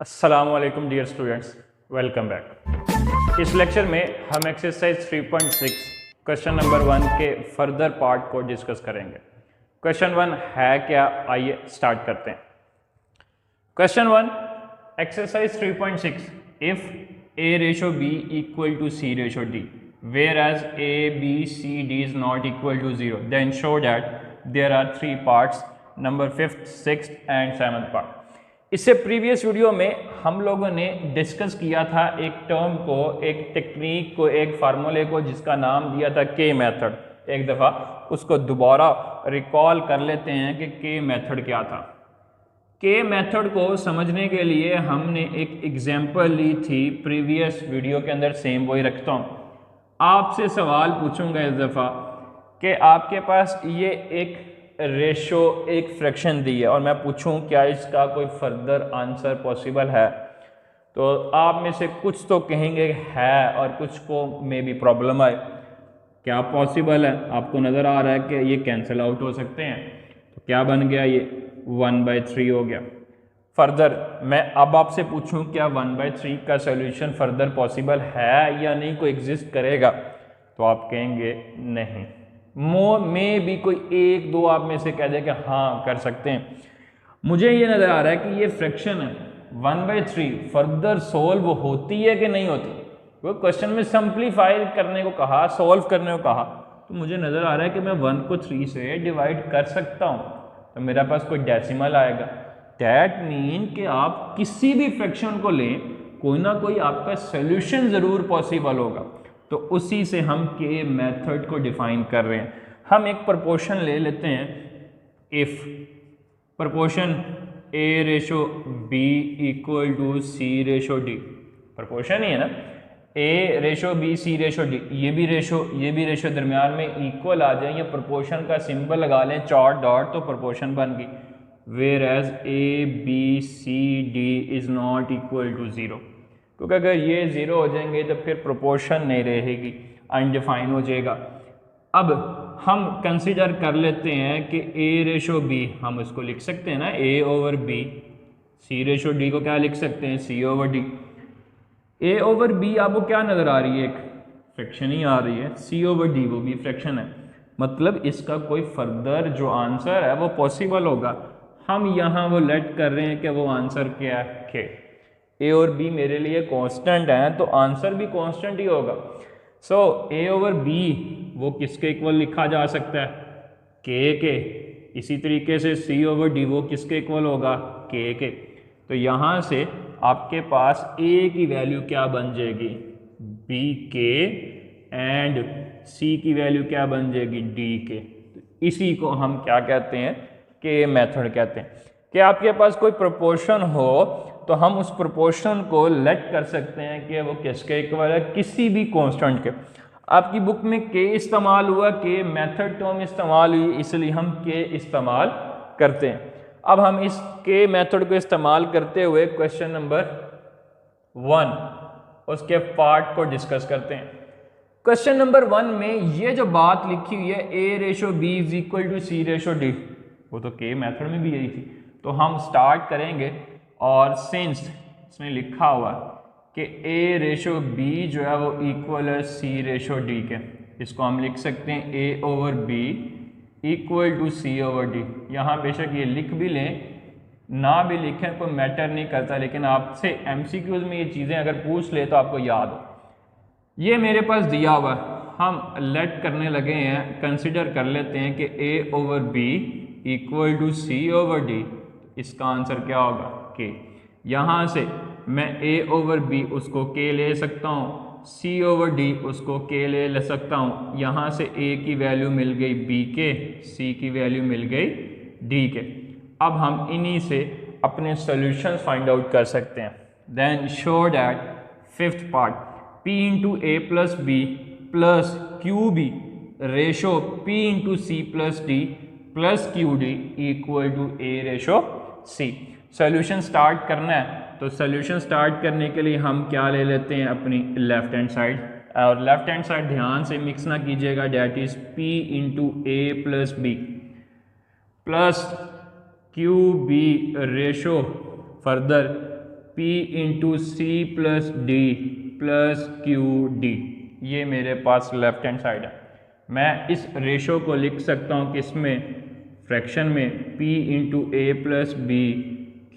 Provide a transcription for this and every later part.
अस्सलामुअलैकुम dear students, welcome back. इस lecture में हम एक्सरसाइज 3.6 क्वेश्चन नंबर 1 के फर्दर पार्ट को डिस्कस करेंगे। क्वेश्चन 1 है क्या, आइए स्टार्ट करते हैं। Question 1, exercise 3.6, if a ratio b equal to c ratio d whereas a b c d is not equal to 0 then show that there are 3 parts, number 5th 6th and 7th part. इससे previous video में हम लोगों ने discuss किया था एक term को, एक टेक्निक को, एक फार्मूले को जिसका नाम दिया था के मेथड। एक दफ़ा उसको दोबारा रिकॉल कर लेते हैं कि के मेथड क्या था। के मेथड को समझने के लिए हमने एक एग्जांपल ली थी प्रीवियस वीडियो के अंदर, सेम वही रखता हूँ। आपसे सवाल पूछूंगा इस दफ़ा कि आपके पास ये एक रेशो, एक फ्रैक्शन दी है और मैं पूछूं क्या इसका कोई फर्दर आंसर पॉसिबल है, तो आप में से कुछ तो कहेंगे है और कुछ को में भी प्रॉब्लम आए। क्या पॉसिबल है? आपको नज़र आ रहा है कि ये कैंसिल आउट हो सकते हैं, तो क्या बन गया, ये 1/3 हो गया। फर्दर मैं अब आपसे पूछूं क्या 1/3 का सोल्यूशन फर्दर पॉसिबल है या नहीं, कोई एग्जिस्ट करेगा, तो आप कहेंगे नहीं। में भी कोई एक दो आप में से कह दे कि हाँ कर सकते हैं। मुझे ये नज़र आ रहा है कि ये फ्रैक्शन है 1/3 फर्दर सोल्व होती है कि नहीं होती। वो क्वेश्चन में सिंप्लीफाई करने को कहा, सोल्व करने को कहा, तो मुझे नज़र आ रहा है कि मैं 1 को 3 से डिवाइड कर सकता हूँ, तो मेरे पास कोई डेसिमल आएगा। दैट मीन कि आप किसी भी फ्रैक्शन को लें, कोई ना कोई आपका सोल्यूशन ज़रूर पॉसिबल होगा। तो उसी से हम के मेथड को डिफाइन कर रहे हैं। हम एक प्रोपोर्शन ले लेते हैं, if proportion a ratio b equal to c ratio d, proportion ही है ना, a ratio b c ratio d, ये भी रेशो दरमियान में इक्वल आ जाए, ये प्रोपोर्शन का सिंबल लगा लें चॉट डॉट, तो प्रोपोर्शन बन गई। Whereas a b c d is not equal to 0, क्योंकि अगर ये 0 हो जाएंगे तो फिर प्रोपोर्शन नहीं रहेगी, अनडिफाइन हो जाएगा। अब हम कंसीडर कर लेते हैं कि a रेशो b, हम इसको लिख सकते हैं ना a over b, c ratio d को क्या लिख सकते हैं c over d। a over b आपको क्या नज़र आ रही है, एक फ्रैक्शन ही आ रही है, c ओवर d वो भी फ्रैक्शन है, मतलब इसका कोई फर्दर जो आंसर है वो पॉसिबल होगा। हम यहाँ वो लेट कर रहे हैं कि वो आंसर क्या है, के ए और बी मेरे लिए कांस्टेंट हैं, तो आंसर भी कांस्टेंट ही होगा। सो ए ओवर बी वो किसके इक्वल लिखा जा सकता है, के। इसी तरीके से सी ओवर डी वो किसके इक्वल होगा, के। तो यहाँ से आपके पास ए की वैल्यू क्या बन जाएगी, बी के, एंड सी की वैल्यू क्या बन जाएगी, डी के। तो इसी को हम क्या कहते हैं, के मेथड कहते हैं। कि आपके पास कोई प्रोपोर्शन हो तो हम उस प्रोपोर्शन को लेट कर सकते हैं कि वो किसके इक्वल है, किसी भी कांस्टेंट के। आपकी बुक में के इस्तेमाल हुआ, के मेथड टर्म इस्तेमाल हुई, इसलिए हम के इस्तेमाल करते हैं। अब हम इस के मेथड को इस्तेमाल करते हुए क्वेश्चन नंबर 1 उसके पार्ट को डिस्कस करते हैं। क्वेश्चन नंबर 1 में ये जो बात लिखी हुई है a ratio b is equal to c ratio d, वो तो के मेथड में भी यही थी। तो हम स्टार्ट करेंगे, और सिंस इसमें लिखा हुआ कि a रेशो b जो है वो इक्वल है c रेशो d के, इसको हम लिख सकते हैं a over b equal to c over d। यहाँ बेशक ये लिख भी लें, ना भी लिखें, कोई मैटर नहीं करता, लेकिन आपसे MCQs में ये चीज़ें अगर पूछ ले तो आपको याद हो। ये मेरे पास दिया हुआ, हम लेट करने लगे हैं, कंसिडर कर लेते हैं कि a over b equal to c over d, इसका आंसर क्या होगा, के। यहाँ से मैं a ओवर b उसको k ले सकता हूँ, c ओवर d उसको k ले सकता हूँ। यहाँ से a की वैल्यू मिल गई b के, c की वैल्यू मिल गई d के। अब हम इन्हीं से अपने सॉल्यूशंस फाइंड आउट कर सकते हैं। Then show that 5th part p into a plus b plus q b ratio p into c plus d plus q d equal to a ratio c। Solution start करना है, तो solution start करने के लिए हम क्या ले लेते हैं, अपनी लेफ्ट हैंड साइड, और लेफ्ट हैंड साइड ध्यान से मिक्स ना कीजिएगा, that is p into a plus b plus q b ratio further P into c plus d plus q d, ये मेरे पास लेफ्ट हैंड साइड है। मैं इस रेशो को लिख सकता हूँ किसमें, फ्रैक्शन में, P into a plus B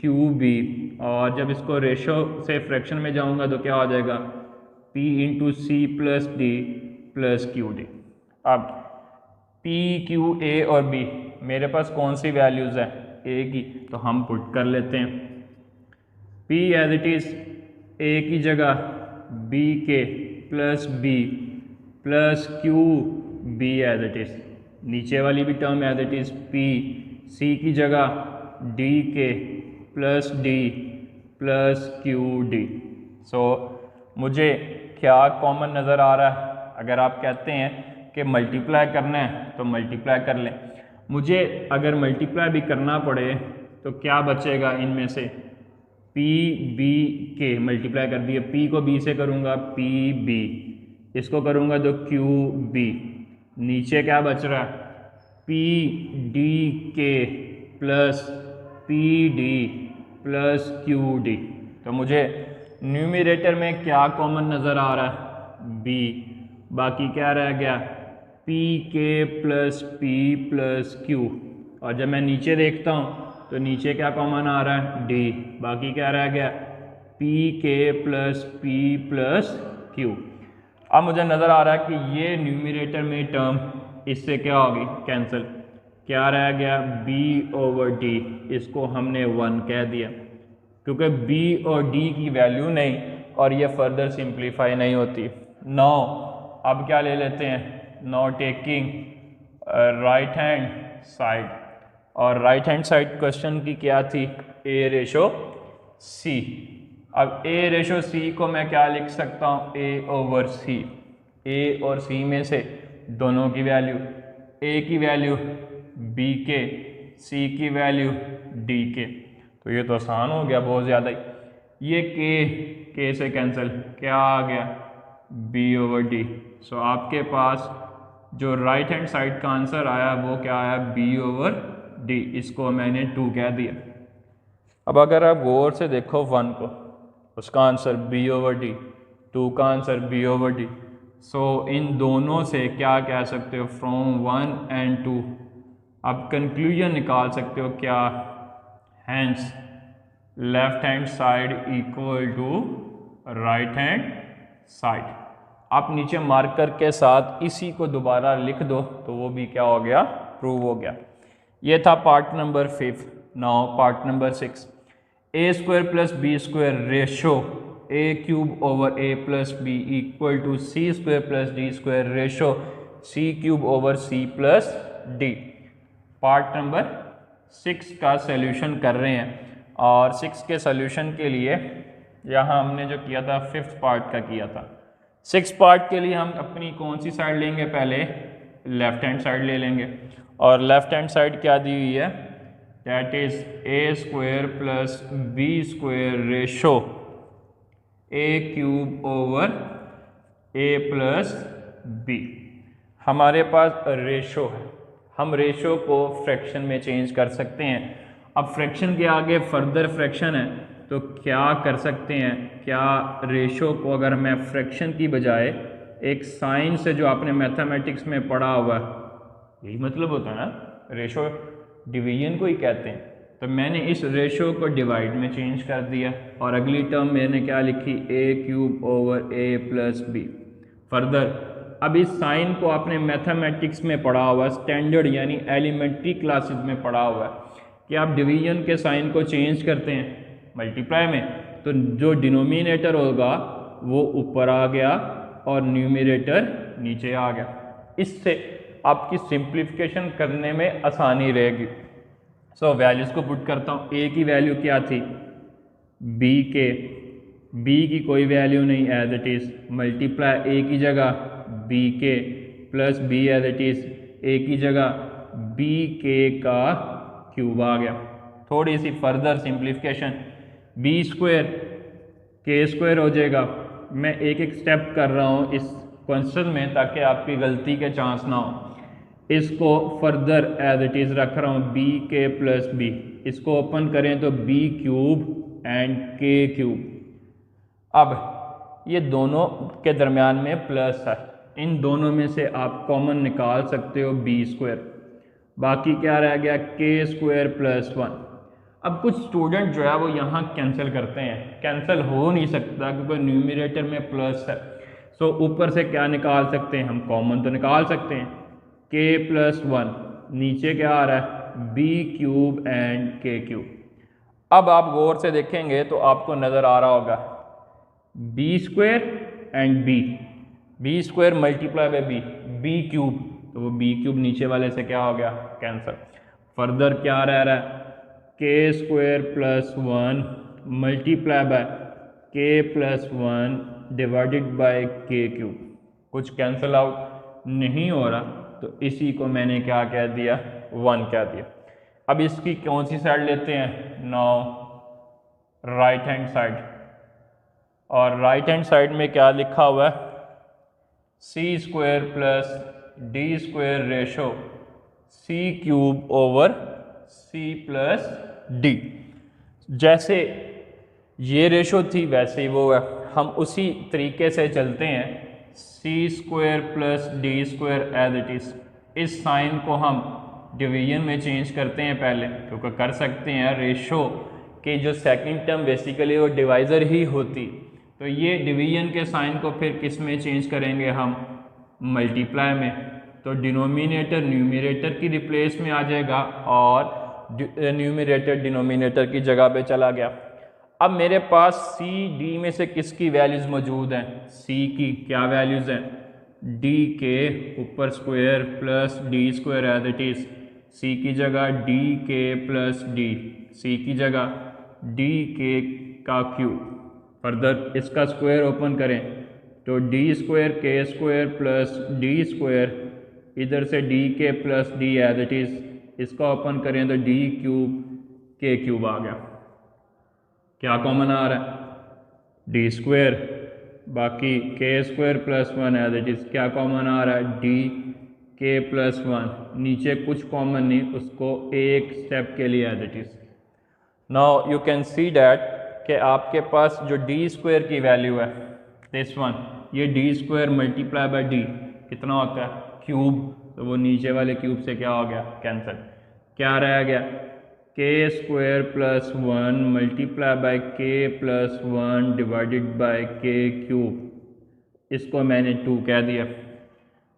Q B, और जब इसको रेशो से फ्रैक्शन में जाऊँगा तो क्या हो जाएगा, P into c plus d plus q d. अब P क्यू ए और B मेरे पास कौन सी वैल्यूज़ है, A की, तो हम पुट कर लेते हैं। P as it is A की जगह B के plus B plus q B as it is, नीचे वाली भी term as it is P, C की जगह D के plus D plus q D. So मुझे क्या कॉमन नज़र आ रहा है, अगर आप कहते हैं कि मल्टीप्लाई करना है तो मल्टीप्लाई कर लें, मुझे अगर मल्टीप्लाई भी करना पड़े तो क्या बचेगा इनमें से, P B के मल्टीप्लाई कर दिए, P को B से करूँगा P B, इसको करूँगा तो Q B, नीचे क्या बच रहा है, P D के plus P D plus Q D। तो मुझे न्यूमरेटर में क्या कॉमन नज़र आ रहा है, B, बाकी क्या रह गया, P के प्लस P प्लस Q, और जब मैं नीचे देखता हूँ तो नीचे क्या कॉमन आ रहा है, D, बाकी क्या रह गया, P के प्लस P प्लस Q। अब मुझे नज़र आ रहा है कि ये न्यूमरेटर में टर्म इससे क्या होगी, कैंसिल, क्या रह गया, B ओवर D, इसको हमने 1 कह दिया क्योंकि B और D की वैल्यू नहीं और ये फर्दर सिंप्लीफाई नहीं होती। नाउ अब क्या ले लेते हैं, now taking right hand side, और राइट हैंड साइड क्वेश्चन की क्या थी, A रेशो C। अब A रेशो C को मैं क्या लिख सकता हूँ, A ओवर C, A और C में से दोनों की वैल्यू, A की वैल्यू B के, C की वैल्यू D के, तो ये तो आसान हो गया बहुत ज़्यादा ही। ये K से कैंसिल, क्या आ गया, B ओवर D। सो आपके पास जो राइट हैंड साइड का आंसर आया वो क्या आया, B ओवर D, इसको मैंने 2 कह दिया। अब अगर आप गौर से देखो 1 को, उसका आंसर B ओवर D, 2 का आंसर B ओवर D। सो इन दोनों से क्या कह सकते हो, फ्रॉम 1 एंड 2 आप कंक्लूजन निकाल सकते हो क्या, hence left hand side equal to right hand side. आप नीचे मार्कर के साथ इसी को दोबारा लिख दो तो वो भी क्या हो गया, प्रूव हो गया। ये था part number 5। Now part number 6, a square plus b square ratio a cube over a plus b equal to c square plus D square ratio C cube over C plus d. Part number 6 का solution कर रहे हैं, और 6 के solution के लिए यहाँ हमने जो किया था 5th पार्ट का किया था। 6 पार्ट के लिए हम अपनी कौन सी साइड लेंगे, पहले लेफ्ट हैंड साइड ले लेंगे, और लेफ्ट हैंड साइड क्या दी हुई है, that is a square plus b square ratio a cube over a plus b. हमारे पास रेशो है, हम रेशो को फ्रैक्शन में चेंज कर सकते हैं। अब फ्रैक्शन के आगे फर्दर फ्रैक्शन है तो क्या कर सकते हैं, क्या रेशो को अगर मैं फ्रैक्शन की बजाय एक साइन से, जो आपने मैथमेटिक्स में पढ़ा हुआ है, यही मतलब होता है ना, रेशो डिवीजन को ही कहते हैं, तो मैंने इस रेशो को डिवाइड में चेंज कर दिया और अगली टर्म मैंने क्या लिखी, ए cube over a plus B. Further अब इस साइन को आपने मैथमेटिक्स में पढ़ा हुआ, स्टैंडर्ड यानी एलिमेंट्री क्लासेस में पढ़ा हुआ है कि आप डिवीजन के साइन को चेंज करते हैं मल्टीप्लाई में, तो जो डिनोमिनेटर होगा वो ऊपर आ गया और न्यूमरेटर नीचे आ गया। इससे आपकी सिंप्लीफिकेशन करने में आसानी रहेगी। सो वैल्यूज़ को पुट करता हूँ। ए की वैल्यू क्या थी, बी के, बी की कोई वैल्यू नहीं, as it is multiply a की जगह b k plus b as it is a की जगह बी के का क्यूब आ गया। थोड़ी सी further simplification, b square k square हो जाएगा। मैं एक एक स्टेप कर रहा हूँ इस क्वेश्चन में ताकि आपकी गलती के चांस ना हो। इसको फर्दर एज इट इज़ रख रहा हूँ, बी के प्लस बी, इसको ओपन करें तो बी क्यूब एंड के क्यूब। अब ये दोनों के दरमियान में प्लस है, इन दोनों में से आप कॉमन निकाल सकते हो बी स्क्वायर, बाकी क्या रह गया के स्क्वायर प्लस 1। अब कुछ स्टूडेंट जो है वो यहाँ कैंसिल करते हैं, कैंसिल हो नहीं सकता क्योंकि न्यूमरेटर में प्लस है। सो ऊपर से क्या निकाल सकते हैं हम, कॉमन तो निकाल सकते हैं, के प्लस 1, नीचे क्या आ रहा है बी क्यूब एंड के क्यूब। अब आप गौर से देखेंगे तो आपको नज़र आ रहा होगा b square and b square multiply by b cube, तो वो बी क्यूब नीचे वाले से क्या हो गया कैंसिल। फर्दर क्या रह रहा है के स्क्वायर प्लस 1 मल्टीप्लाई बाय के प्लस 1 डिवाइडेड बाय के क्यूब। कुछ कैंसिल आउट नहीं हो रहा, तो इसी को मैंने क्या कह दिया 1 कह दिया। अब इसकी कौन सी साइड लेते हैं, नाउ राइट हैंड साइड, और राइट हैंड साइड में क्या लिखा हुआ है C square plus D square ratio सी क्यूब ओवर सी प्लस डी। जैसे ये रेशो थी वैसे ही वो है, हम उसी तरीके से चलते हैं, C square plus D square as it is. इस साइन को हम डिवीजन में चेंज करते हैं पहले, क्योंकि कर सकते हैं, रेशो के जो सेकंड टर्म बेसिकली वो डिवाइज़र ही होती, तो ये डिवीजन के साइन को फिर किस में चेंज करेंगे हम, मल्टीप्लाई में। तो डिनोमिनेटर न्यूमरेटर की रिप्लेस में आ जाएगा और न्यूमरेटर डिनोमिनेटर की जगह पे चला गया। अब मेरे पास सी डी में से किसकी वैल्यूज़ मौजूद हैं, सी की क्या वैल्यूज़ हैं, डी के ऊपर square plus D square as it is, C की जगह डी के प्लस डी, सी की जगह डी के का क्यूब। फर्दर इसका स्क्वायर ओपन करें तो d square k square plus D square, इधर से d k plus d as it is, इसका ओपन करें तो डी क्यूब के क्यूब आ गया। क्या कॉमन आ रहा है डी स्क्वायर, बाकी k square plus 1 as it is, क्या कॉमन आ रहा है डी के प्लस 1, नीचे कुछ कॉमन नहीं, उसको एक स्टेप के लिए as it is. Now you can see that कि आपके पास जो डी स्क्वायर की वैल्यू है दिस वन, ये d square multiply by d कितना होता है क्यूब, तो वो नीचे वाले क्यूब से क्या हो गया कैंसिल। क्या रह गया के स्क्वायर प्लस 1 मल्टीप्लाई बाय के प्लस 1 डिवाइडेड बाय के क्यूब, इसको मैंने 2 कह दिया,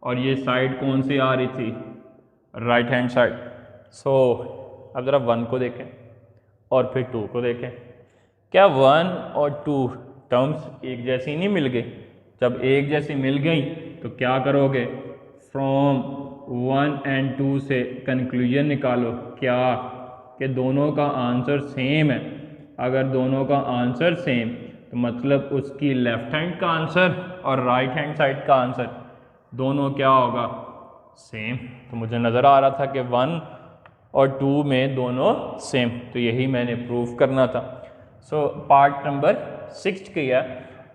और ये साइड कौन सी आ रही थी, राइट हैंड साइड। सो अब ज़रा 1 को देखें और फिर 2 को देखें, क्या 1 और 2 टर्म्स एक जैसी नहीं मिल गई? जब एक जैसी मिल गई तो क्या करोगे, फ्रॉम 1 एंड 2 से कंक्लूजन निकालो, क्या कि दोनों का आंसर सेम है। अगर दोनों का आंसर सेम तो मतलब उसकी लेफ्ट हैंड का आंसर और राइट हैंड साइड का आंसर दोनों क्या होगा सेम। तो मुझे नज़र आ रहा था कि 1 और 2 में दोनों सेम, तो यही मैंने प्रूव करना था। सो पार्ट नंबर 6 किया।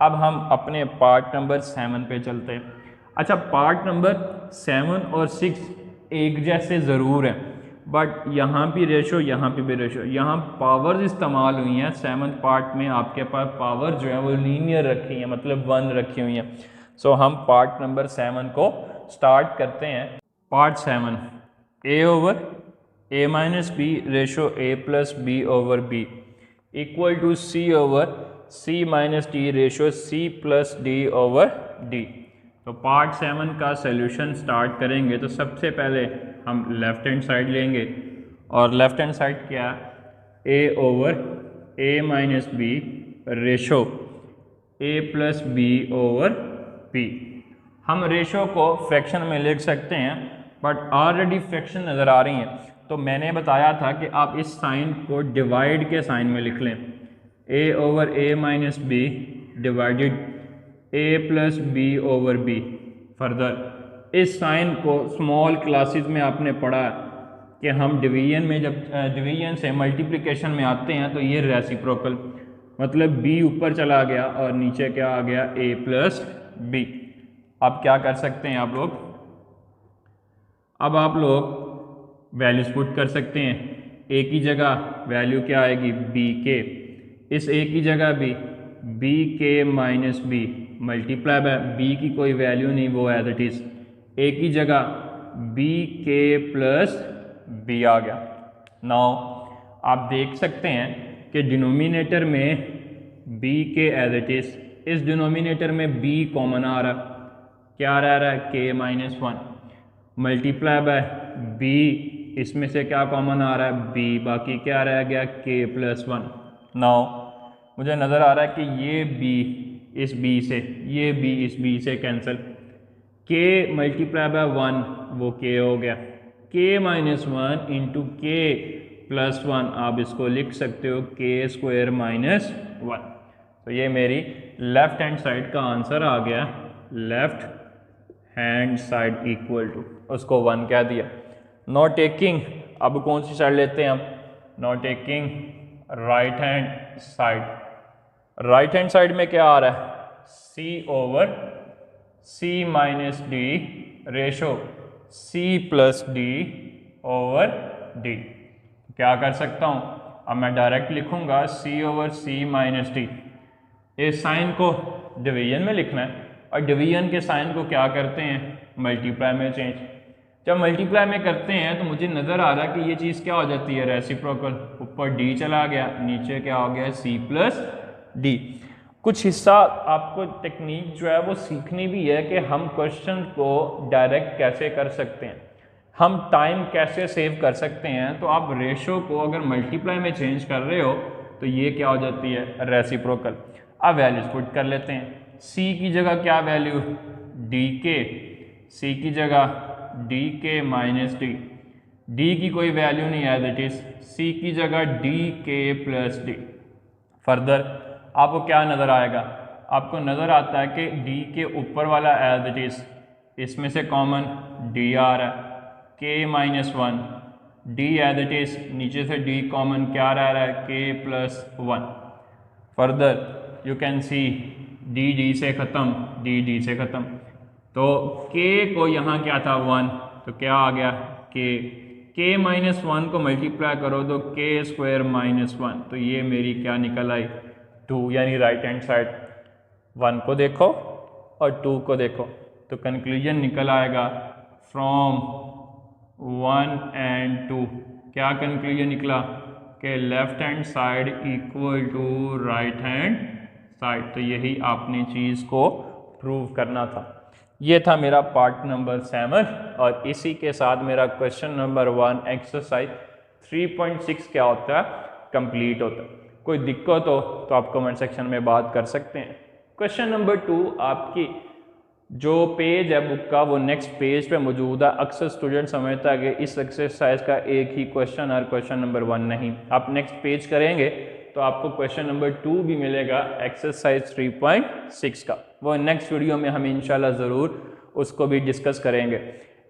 अब हम अपने पार्ट नंबर 7 पे चलते हैं। अच्छा, पार्ट नंबर 7 और 6 एक जैसे ज़रूर हैं, बट यहाँ भी रेशो यहाँ पे भी रेशो, यहाँ पावर्स इस्तेमाल हुई हैं। 7th पार्ट में आपके पास पावर जो है वो लीनियर रखी है, मतलब 1 रखी हुई हैं। सो हम पार्ट नंबर 7 को स्टार्ट करते हैं। Part 7, a over A minus B ratio A plus B over b equal to c over C minus D ratio C plus D over d. तो पार्ट 7 का सॉल्यूशन स्टार्ट करेंगे तो सबसे पहले हम लेफ़्ट हैंड साइड लेंगे, और left hand side क्या, A over A minus B ratio A plus B over B. हम रेशो को फ्रैक्शन में लिख सकते हैं, बट ऑलरेडी फ्रैक्शन नज़र आ रही हैं, तो मैंने बताया था कि आप इस साइन को डिवाइड के साइन में लिख लें, A over A minus B divided A plus B over B. Further इस साइन को स्मॉल क्लासेस में आपने पढ़ा कि हम डिवीजन में जब डिवीजन से मल्टीप्लिकेशन में आते हैं तो ये रेसिप्रोकल, मतलब b ऊपर चला गया और नीचे क्या आ गया a प्लस बी। अब क्या कर सकते हैं आप लोग, अब आप लोग वैल्यूज पुट कर सकते हैं। a की जगह वैल्यू क्या आएगी b के, इस ए की जगह b k minus b multiply by b की कोई वैल्यू नहीं, वो एज इट इज़ ए की जगह बी के प्लस बी आ गया। नाउ आप देख सकते हैं कि डिनोमिनेटर में b k as it is, इस डिनोमिनेटर में बी कॉमन आ रहा, क्या रह रहा है k minus one multiply by b, इसमें से क्या कॉमन आ रहा है बी, बाकी क्या रह गया के प्लस वन। नाउ मुझे नज़र आ रहा है कि ये बी इस बी से, ये बी इस बी से कैंसिल, के मल्टीप्लाई बाय वन वो के हो गया, के माइनस वन इंटू के प्लस वन, आप इसको लिख सकते हो के स्क्वायर माइनस वन। तो ये मेरी लेफ्ट हैंड साइड का आंसर आ गया, left hand side equal to, उसको वन कह दिया। नॉट टेकिंग, अब कौन सी साइड लेते हैं हम, not taking right hand side. Right hand side में क्या आ रहा है सी ओवर सी माइनस डी रेशो सी प्लस डी ओवर डी। क्या कर सकता हूँ, अब मैं डायरेक्ट लिखूंगा सी ओवर सी माइनस डी। इस साइन को डिवीजन में लिखना है और डिवीजन के साइन को क्या करते हैं मल्टीप्लाई में चेंज। जब मल्टीप्लाई में करते हैं तो मुझे नज़र आ रहा है कि ये चीज़ क्या हो जाती है रेसिप्रोकल, ऊपर डी चला गया, नीचे क्या हो गया सी प्लस डी। कुछ हिस्सा आपको टेक्निक जो है वो सीखनी भी है कि हम क्वेश्चन को डायरेक्ट कैसे कर सकते हैं, हम टाइम कैसे सेव कर सकते हैं। तो आप रेशो को अगर मल्टीप्लाई में चेंज कर रहे हो तो ये क्या हो जाती है रेसिप्रोकल। अब वैल्यूज पुट कर लेते हैं, c की जगह क्या वैल्यू डी के, c की जगह डी के माइनस डी, डी की कोई वैल्यू नहीं है एज इट इज, c की जगह d k plus D. Further आपको क्या नज़र आएगा, आपको नज़र आता है कि d के ऊपर वाला एज इट इज, इसमें से कॉमन d आ रहा है, k minus one, d as it is, नीचे से d कॉमन क्या रह रहा है k plus one. Further you can see d d से ख़त्म, डी डी से ख़त्म, तो k को यहाँ क्या था वन, तो क्या आ गया k माइनस वन को मल्टीप्लाई करो तो k स्क्वायर माइनस वन, तो ये मेरी क्या निकल आई टू, यानी राइट हैंड साइड वन को देखो और टू को देखो तो कंक्लूजन निकल आएगा फ्रॉम वन एंड टू। क्या कंक्लूजन निकला कि left hand side equal to right hand side. तो यही आपने चीज़ को प्रूव करना था। ये था मेरा पार्ट नंबर 7 और इसी के साथ मेरा क्वेश्चन नंबर 1 एक्सरसाइज 3.6 क्या होता है कंप्लीट होता है। कोई दिक्कत हो तो आप कमेंट सेक्शन में बात कर सकते हैं। क्वेश्चन नंबर 2 आपकी जो पेज है बुक का वो नेक्स्ट पेज पे मौजूद है। अक्सर स्टूडेंट समझता है कि इस एक्सरसाइज का एक ही क्वेश्चन और क्वेश्चन नंबर 1 नहीं। आप नेक्स्ट पेज करेंगे तो आपको क्वेश्चन नंबर 2 भी मिलेगा एक्सरसाइज 3.6 का। वो नेक्स्ट वीडियो में हम इंशाल्लाह ज़रूर उसको भी डिस्कस करेंगे।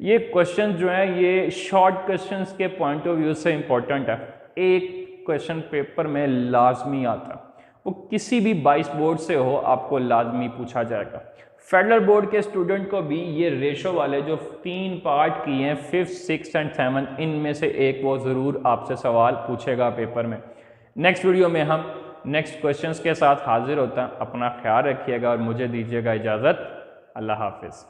ये क्वेश्चन जो है ये शॉर्ट क्वेश्चंस के पॉइंट ऑफ व्यू से इम्पोर्टेंट है। एक क्वेश्चन पेपर में लाजमी आता, वो किसी भी 22 बोर्ड से हो आपको लाजमी पूछा जाएगा। फेडरल बोर्ड के स्टूडेंट को भी ये रेशो वाले जो 3 पार्ट किए हैं 5th, 6th एंड 7th, इनमें से एक वो ज़रूर आपसे सवाल पूछेगा पेपर में। नेक्स्ट वीडियो में हम नेक्स्ट क्वेश्चंस के साथ हाजिर होता हैं। अपना ख्याल रखिएगा और मुझे दीजिएगा इजाज़त। अल्लाह हाफिज़।